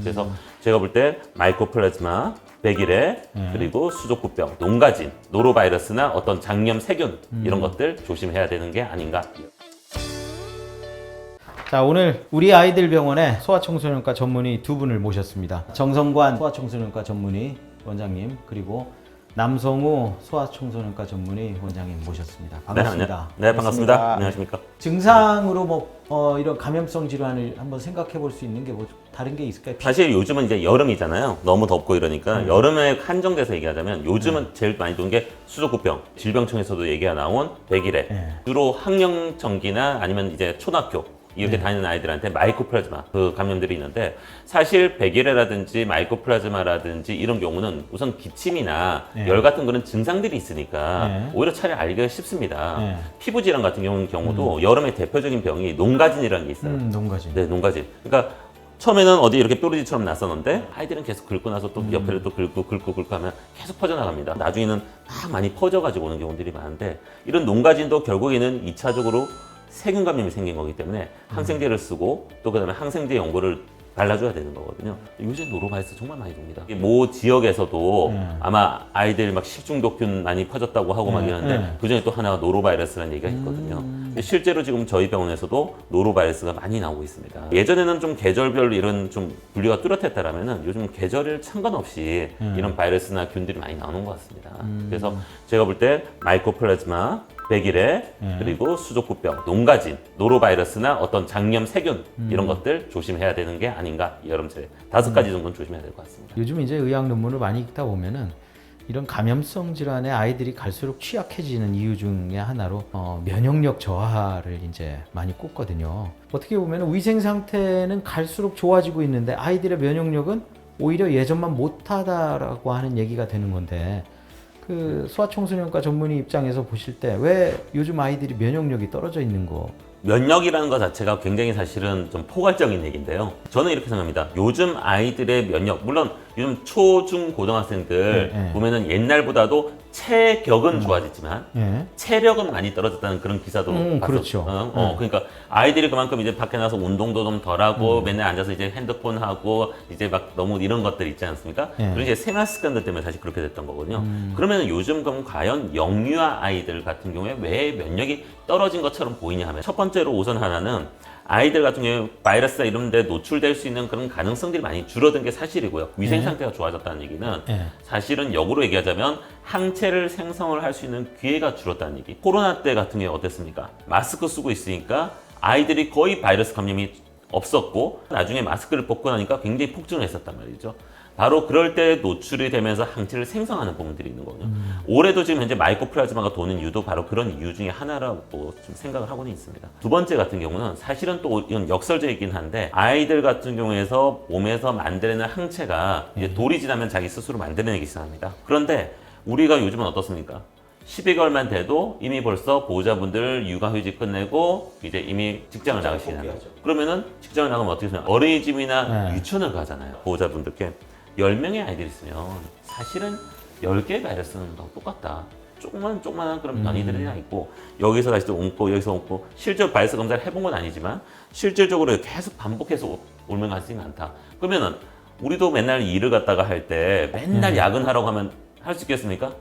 그래서 제가 볼 때 마이코플라즈마, 백일해, 그리고 수족구병, 농가진, 노로바이러스나 어떤 장염, 세균 이런 것들 조심해야 되는 게 아닌가. 자, 오늘 우리 아이들 병원에 소아청소년과 전문의 두 분을 모셨습니다. 정성관 소아청소년과 전문의 원장님, 그리고 남성우 소아청소년과 전문의 원장님 모셨습니다. 반갑습니다. 네, 반갑습니다. 안녕하십니까. 증상으로 이런 감염성 질환을 한번 생각해 볼 수 있는 게 뭐 다른 게 있을까요? 사실 요즘은 이제 여름이잖아요. 너무 덥고 이러니까 여름에 한정돼서 얘기하자면 요즘은 제일 많이 도는 게 수족구병, 질병청에서도 얘기가 나온 백일해. 주로 학령정기나 아니면 이제 초등학교 이렇게 다니는 아이들한테 마이코플라즈마 그 감염들이 있는데, 사실 백일해라든지 마이코플라즈마라든지 이런 경우는 우선 기침이나 열 같은 그런 증상들이 있으니까 오히려 차라리 알기가 쉽습니다. 피부 질환 같은 경우도 여름의 대표적인 병이 농가진이라는 게 있어요. 농가진. 네, 농가진. 그러니까 처음에는 어디 이렇게 뾰루지처럼 났었는데 아이들은 계속 긁고 나서 또 옆에를 또 긁고 하면 계속 퍼져나갑니다. 나중에는 막 많이 퍼져가지고 오는 경우들이 많은데, 이런 농가진도 결국에는 2차적으로 세균 감염이 생긴 거기 때문에 항생제를 쓰고 또 그다음에 항생제 연고를 발라줘야 되는 거거든요. 요새 노로바이러스 정말 많이 돕니다. 모 지역에서도 아마 아이들 막 식중독균 많이 퍼졌다고 하고 막 이러는데 그 중에 또 하나가 노로바이러스라는 얘기가 있거든요. 실제로 지금 저희 병원에서도 노로바이러스가 많이 나오고 있습니다. 예전에는 좀 계절별로 이런 좀 분류가 뚜렷했다라면은 요즘 계절을 상관없이 이런 바이러스나 균들이 많이 나오는 것 같습니다. 그래서 제가 볼 때 마이코플라즈마, 백일해, 그리고 수족구병, 농가진, 노로바이러스나 어떤 장염, 세균 이런 것들 조심해야 되는 게 아닌가. 여름철에 5가지 정도는 조심해야 될 것 같습니다. 요즘 이제 의학 논문을 많이 읽다 보면은 이런 감염성 질환에 아이들이 갈수록 취약해지는 이유 중에 하나로 면역력 저하를 이제 많이 꼽거든요. 어떻게 보면 위생 상태는 갈수록 좋아지고 있는데 아이들의 면역력은 오히려 예전만 못하다라고 하는 얘기가 되는 건데, 그 소아청소년과 전문의 입장에서 보실 때 왜 요즘 아이들이 면역력이 떨어져 있는 거? 면역이라는 것 자체가 굉장히 사실은 좀 포괄적인 얘기인데요. 저는 이렇게 생각합니다. 요즘 아이들의 면역, 물론 요즘 초, 중, 고등학생들 보면은 옛날보다도 체격은 좋아졌지만 체력은 많이 떨어졌다는 그런 기사도 봤었죠. 그렇죠. 그러니까 아이들이 그만큼 이제 밖에 나서 운동도 좀 덜하고 맨날 앉아서 이제 핸드폰 하고 이제 막 너무 이런 것들 있지 않습니까? 그리고 이제 생활 습관들 때문에 사실 그렇게 됐던 거거든요. 그러면 요즘 그럼 과연 영유아 아이들 같은 경우에 왜 면역이 떨어진 것처럼 보이냐 하면, 첫 번째로 우선 하나는 아이들 같은 경우에 바이러스나 이런 데 노출될 수 있는 그런 가능성들이 많이 줄어든 게 사실이고요. 위생 상태가 좋아졌다는 얘기는 사실은 역으로 얘기하자면 항체를 생성을 할 수 있는 기회가 줄었다는 얘기. 코로나 때 같은 경우에 어땠습니까? 마스크 쓰고 있으니까 아이들이 거의 바이러스 감염이 없었고, 나중에 마스크를 벗고 나니까 굉장히 폭증을 했었단 말이죠. 바로 그럴 때 노출이 되면서 항체를 생성하는 부분들이 있는 거거든요. 올해도 지금 현재 마이코플라즈마가 도는 이유도 바로 그런 이유 중에 하나라고 좀 생각을 하고는 있습니다. 두 번째 같은 경우는 사실은 또 이건 역설적이긴 한데, 아이들 같은 경우에서 몸에서 만들어내는 항체가 이제 돌이 지나면 자기 스스로 만들어내기 시작합니다. 그런데 우리가 요즘은 어떻습니까? 12개월만 돼도 이미 벌써 보호자분들 육아휴직 끝내고 이제 이미 직장을 나가시게 되는 거죠. 그러면은 직장을 나가면 어떻게 되냐? 어린이집이나 유치원을 가잖아요. 보호자분들께 10명의 아이들이 있으면 사실은 10개의 바이러스는 다 똑같다. 조그만한 그런 변이들이 있고, 여기서 다시 또 옮고 여기서 옮고, 실제로 바이러스 검사를 해본 건 아니지만 실질적으로 계속 반복해서 옮는 가능성이 많다. 그러면은 우리도 맨날 일을 갖다가 할 때 맨날 야근하라고 하면 할 수 있겠습니까?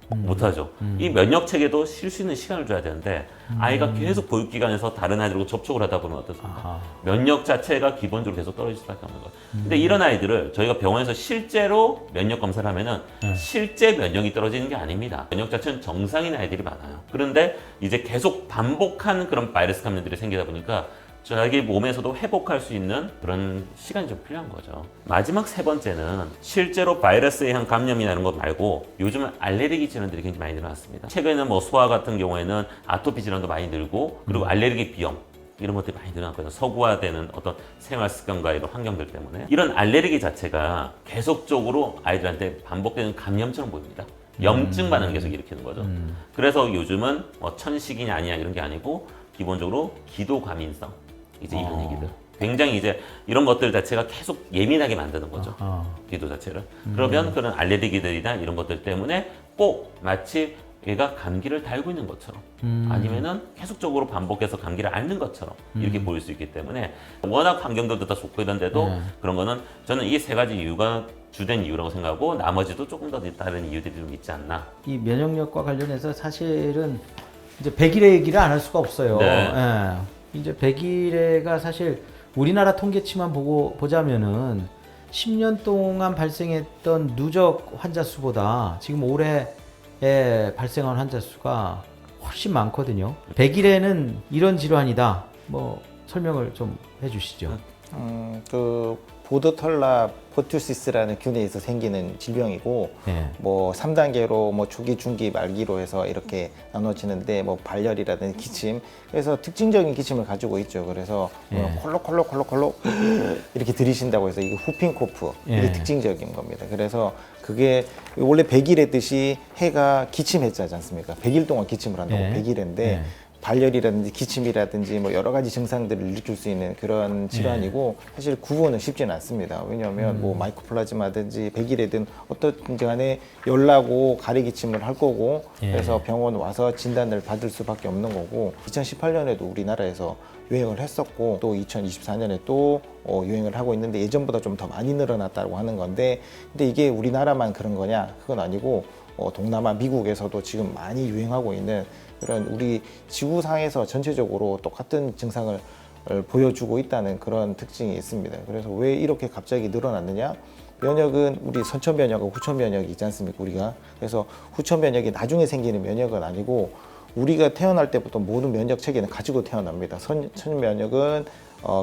못하죠. 이 면역 체계도 쉴 수 있는 시간을 줘야 되는데, 아이가 계속 보육기관에서 다른 아이들과 접촉을 하다 보면 어떻습니까? 면역 자체가 기본적으로 계속 떨어질 수밖에 없는 거예요. 근데 이런 아이들을 저희가 병원에서 실제로 면역 검사를 하면은 실제 면역이 떨어지는 게 아닙니다. 면역 자체는 정상인 아이들이 많아요. 그런데 이제 계속 반복하는 그런 바이러스 감염들이 생기다 보니까 자기 몸에서도 회복할 수 있는 그런 시간이 좀 필요한 거죠. 마지막 세 번째는 실제로 바이러스에 의한 감염이나 이런 것 말고 요즘은 알레르기 질환들이 굉장히 많이 늘어났습니다. 최근에는 뭐 소아 같은 경우에는 아토피 질환도 많이 늘고, 그리고 알레르기 비염 이런 것들이 많이 늘어났거든요. 서구화되는 어떤 생활 습관과 이런 환경들 때문에 이런 알레르기 자체가 계속적으로 아이들한테 반복되는 감염처럼 보입니다. 염증 반응을 계속 일으키는 거죠. 그래서 요즘은 뭐 천식이냐 아니냐 이런 게 아니고 기본적으로 기도 과민성, 이제 이런 얘기들. 굉장히 이제 이런 것들 자체가 계속 예민하게 만드는 거죠. 기도 자체를. 그러면 그런 알레르기들이나 이런 것들 때문에 꼭 마치 얘가 감기를 달고 있는 것처럼 아니면은 계속적으로 반복해서 감기를 앓는 것처럼 이렇게 보일 수 있기 때문에 워낙 환경들도 다 좋고 이런데도 그런 거는 저는 이 세 가지 이유가 주된 이유라고 생각하고 나머지도 조금 더 다른 이유들이 좀 있지 않나. 이 면역력과 관련해서 사실은 이제 백일의 얘기를 안 할 수가 없어요. 네. 예. 이제 백일해가 사실 우리나라 통계치만 보자면은 10년 동안 발생했던 누적 환자 수보다 지금 올해 발생한 환자 수가 훨씬 많거든요. 백일해는 이런 질환이다. 뭐 설명을 좀 해주시죠. 그 보드털라 포투시스라는 균에서 생기는 질병이고 예. 뭐 3단계로 뭐 초기, 중기, 말기로 해서 이렇게 나눠지는데 뭐 발열이라든지 기침 그래서 특징적인 기침을 가지고 있죠. 그래서 예. 콜록콜록콜록콜록 이렇게 들이신다고 해서 이게 후핑 코프 이게 예. 특징적인 겁니다. 그래서 그게 원래 백일의 뜻이 해가 기침했지 않습니까? 100일 동안 기침을 한다고 예. 백일인데 예. 발열이라든지 기침이라든지 뭐 여러 가지 증상들을 일으킬 수 있는 그런 질환이고 사실 구분은 쉽지는 않습니다. 왜냐하면 뭐 마이코플라즈마든지 백일이든 어떤 간에 열나고 가래기침을 할 거고 예. 그래서 병원 와서 진단을 받을 수밖에 없는 거고 2018년에도 우리나라에서 유행을 했었고 또 2024년에 또 유행을 하고 있는데 예전보다 좀 더 많이 늘어났다고 하는 건데 근데 이게 우리나라만 그런 거냐? 그건 아니고 동남아 미국에서도 지금 많이 유행하고 있는 그런 우리 지구상에서 전체적으로 똑같은 증상을 보여주고 있다는 그런 특징이 있습니다. 그래서 왜 이렇게 갑자기 늘어났느냐? 면역은 우리 선천 면역하고 후천 면역이 있지 않습니까? 우리가 그래서 후천 면역이 나중에 생기는 면역은 아니고 우리가 태어날 때부터 모든 면역 체계는 가지고 태어납니다. 선천 면역은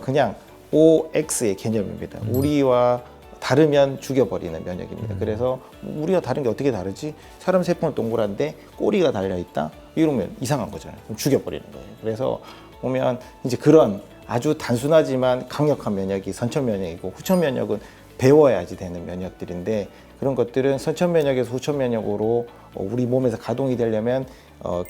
그냥 OX의 개념입니다. 우리와 다르면 죽여버리는 면역입니다. 그래서 우리가 다른 게 어떻게 다르지? 사람 세포는 동그란데 꼬리가 달려있다? 이러면 이상한 거잖아요. 그럼 죽여버리는 거예요. 그래서 보면 이제 그런 아주 단순하지만 강력한 면역이 선천 면역이고 후천 면역은 배워야지 되는 면역들인데 그런 것들은 선천 면역에서 후천 면역으로 우리 몸에서 가동이 되려면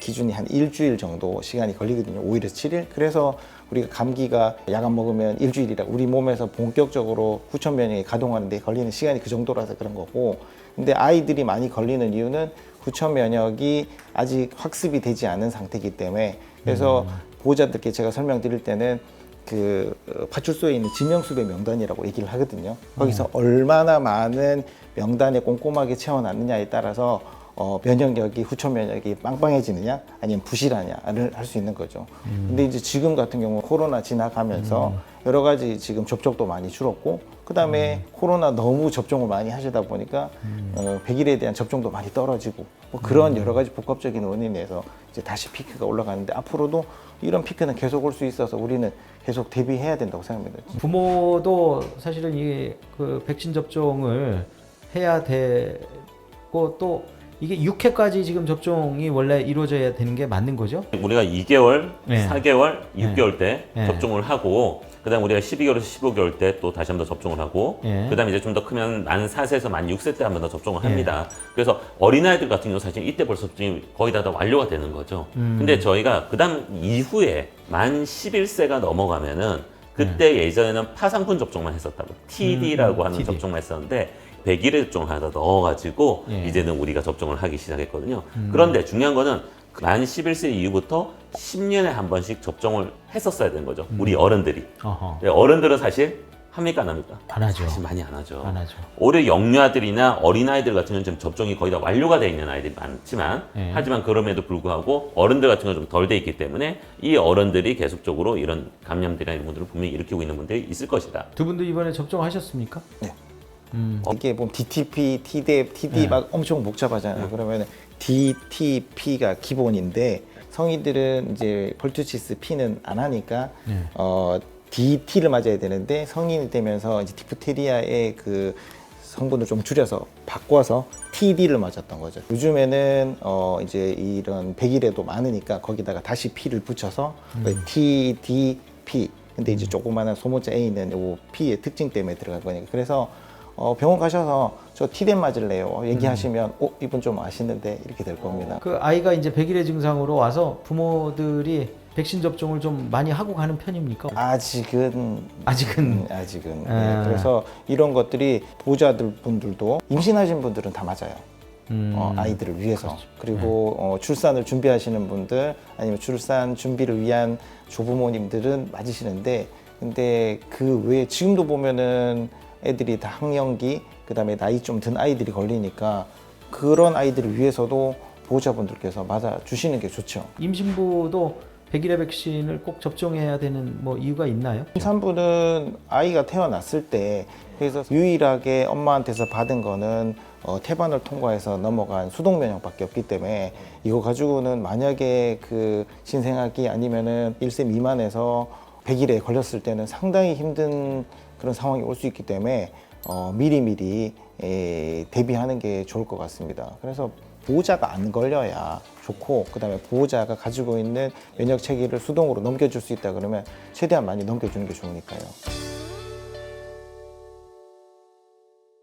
기준이 한 일주일 정도 시간이 걸리거든요. 5일에서 7일. 그래서 우리가 감기가 약 안 먹으면 일주일이라 우리 몸에서 본격적으로 후천 면역이 가동하는데 걸리는 시간이 그 정도라서 그런 거고 근데 아이들이 많이 걸리는 이유는 후천 면역이 아직 학습이 되지 않은 상태이기 때문에 그래서 보호자들께 제가 설명드릴 때는 그 파출소에 있는 지명수배 명단이라고 얘기를 하거든요. 거기서 얼마나 많은 명단에 꼼꼼하게 채워놨느냐에 따라서 면역력이 후천 면역이 빵빵해지느냐 아니면 부실하냐를 할 수 있는 거죠. 근데 이제 지금 같은 경우 코로나 지나가면서 여러 가지 지금 접촉도 많이 줄었고 그다음에 코로나 너무 접종을 많이 하시다 보니까 백일에 대한 접종도 많이 떨어지고 뭐 그런 여러 가지 복합적인 원인에서 이제 다시 피크가 올라가는데 앞으로도 이런 피크는 계속 올 수 있어서 우리는 계속 대비해야 된다고 생각합니다. 부모도 사실은 이 그 백신 접종을 해야 되고 또 이게 6회까지 지금 접종이 원래 이루어져야 되는 게 맞는 거죠? 우리가 2개월, 네. 4개월, 6개월 때 네. 접종을 하고 그다음 우리가 12개월에서 15개월 때 또 다시 한 번 더 접종을 하고 네. 그다음 이제 좀 더 크면 만 4세에서 만 6세 때 한 번 더 접종을 합니다. 그래서 어린아이들 같은 경우 사실 이때 벌써 접종이 거의 다 완료가 되는 거죠. 근데 저희가 그다음 이후에 만 11세가 넘어가면은 그때 예전에는 파상풍 접종만 했었다고 TD라고 하는 TD. 접종만 했었는데 100일의 접종을 하나 더 넣어가지고 예. 이제는 우리가 접종을 하기 시작했거든요. 그런데 중요한 거는 만 11세 이후부터 10년에 한 번씩 접종을 했었어야 되는 거죠. 우리 어른들이. 어허. 근데 어른들은 사실 합니까 안 합니까? 안 하죠. 사실 많이 안 하죠. 안 하죠. 올해 영유아들이나 어린아이들 같은 경우는 지금 접종이 거의 다 완료가 돼 있는 아이들이 많지만 예. 하지만 그럼에도 불구하고 어른들 같은 경우는 좀 덜 돼 있기 때문에 이 어른들이 계속적으로 이런 감염들이나 이런 분들을 분명히 일으키고 있는 분들이 있을 것이다. 두 분도 이번에 접종하셨습니까? 네. 이게 뭐 DTP, TDEP, TD 막 엄청 복잡하잖아요. 그러면 DTP가 기본인데 성인들은 이제 펄투치스 P는 안 하니까 네. DT를 맞아야 되는데 성인이 되면서 이제 디프테리아의 그 성분을 좀 줄여서 바꿔서 TD를 맞았던 거죠. 요즘에는 이제 이런 백일에도 많으니까 거기다가 다시 P를 붙여서 TDP. 근데 이제 조그마한 소모자 A는 요 P의 특징 때문에 들어갈 거니까 그래서 병원 가셔서 저 T대 맞을래요 얘기하시면 이분 좀 아시는데 이렇게 될 겁니다. 그 아이가 이제 백일의 증상으로 와서 부모들이 백신 접종을 좀 많이 하고 가는 편입니까? 아직은 아직은 네. 그래서 이런 것들이 보호자들 분들도 임신하신 분들은 다 맞아요. 아이들을 위해서 그리고 출산을 준비하시는 분들 아니면 출산 준비를 위한 조부모님들은 맞으시는데 근데 그 외에 지금도 보면은 애들이 다 학령기 그다음에 나이 좀 든 아이들이 걸리니까 그런 아이들을 위해서도 보호자분들께서 맞아 주시는 게 좋죠. 임신부도 백일의 백신을 꼭 접종해야 되는 뭐 이유가 있나요? 임산부는 아이가 태어났을 때 그래서 유일하게 엄마한테서 받은 거는 태반을 통과해서 넘어간 수동 면역밖에 없기 때문에 이거 가지고는 만약에 그 신생아기 아니면은 1세 미만에서 100일에 걸렸을 때는 상당히 힘든 그런 상황이 올 수 있기 때문에 미리미리 대비하는 게 좋을 것 같습니다. 그래서 보호자가 안 걸려야 좋고 그다음에 보호자가 가지고 있는 면역 체계를 수동으로 넘겨줄 수 있다 그러면 최대한 많이 넘겨주는 게 좋으니까요.